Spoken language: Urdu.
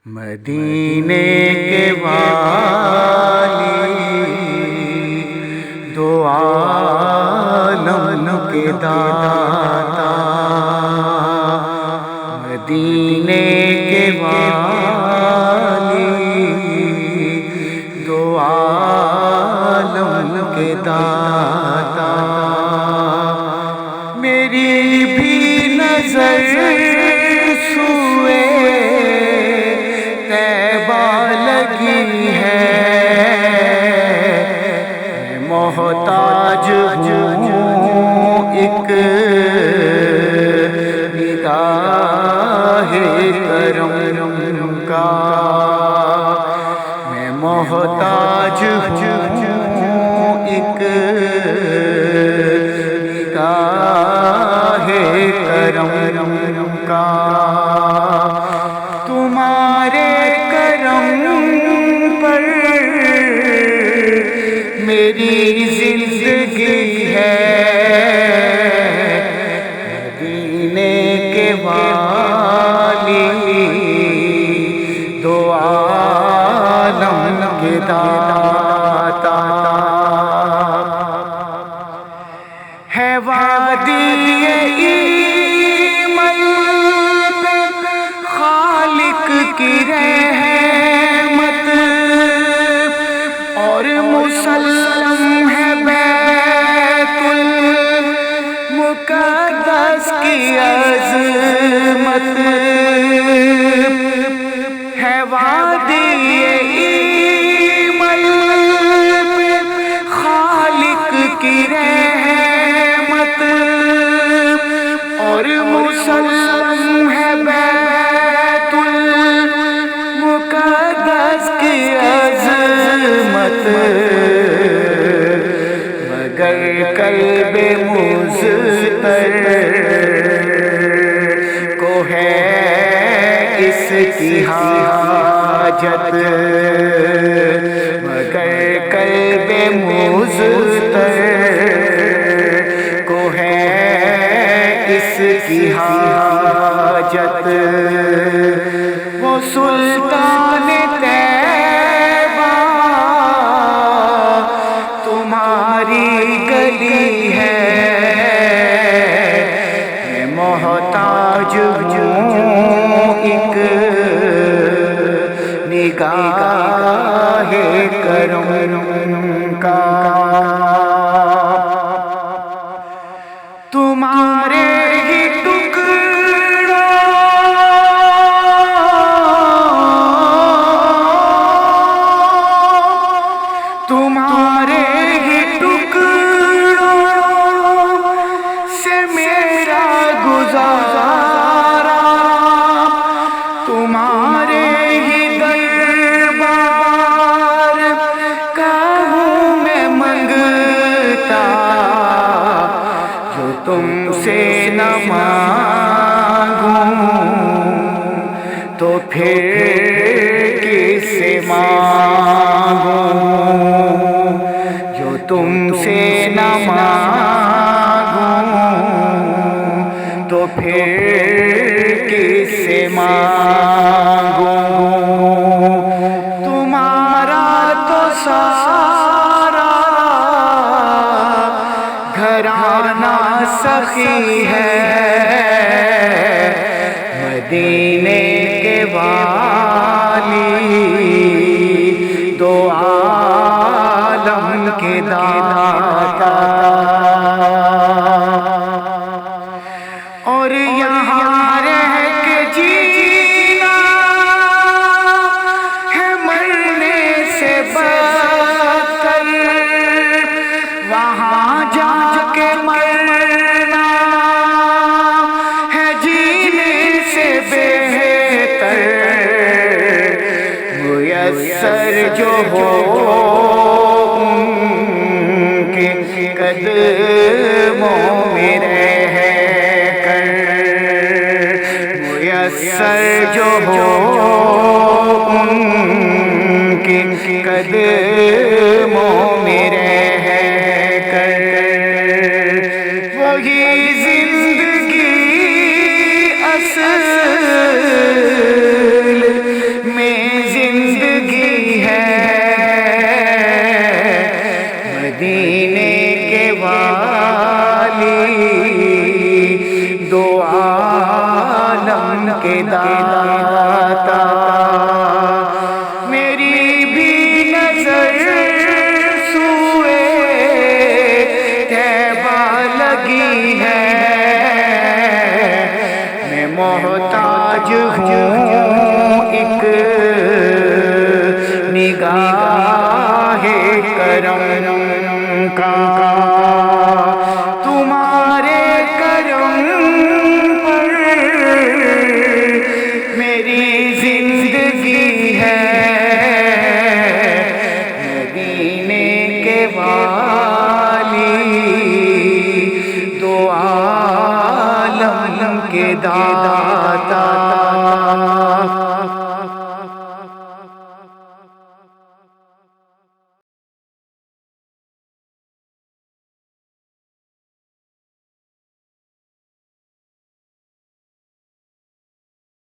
مدینے کے والی دو عالم کے داتا، مدینے کے والی دو عالم کے داتا، میری بھی نظر لگی ہے، محتاج ہوں ایک نگاہ کرم کا، میں محتاج ہوں ایک نگاہ کرم کا، تمہارے پر میری زندگی ہے، مدینے کے والی دو عالم کے داتا، ہے وادی ایمن پہ خالق کی مسلم ہے بیت المقدس کی عظمت، ہے وادی ایمن خالق کی رحمت، اور مسلم ہے بیت المقدس کی عظمت، مگر قلب مضطر کو ہے اس کی حاجت، مگر قلب مضطر کو ہے اس کی حاجت، وہ سلطان گلی ہے، میں محتاج ہوں ایک نگاہ کرم کا، تمہارے ہی تمہارے ہی سے میرا گزارا، تمہارے ہی دربار کا ہوں میں منگتا، جو تم سے نہ مانگوں تو پھر کس سے مانگوں، جو تم سے نہ مانگوں تو پھر کس سے مانگوں، تمہارا تو سارا گھرانہ سخی ہے، مدینے کے والی دو عالم کے داتا، اور یہاں رہ کے جینا ہے مرنے سے بدتر، وہاں جا کے مرنا ہے جینے سے بہتر، میسر جو ہو کے قدر محتاج ہوں ایک نگاہ کرم کا، تمہارے کرم پر میری زندگی ہے، مدینے کے والی دو عالم کے داتا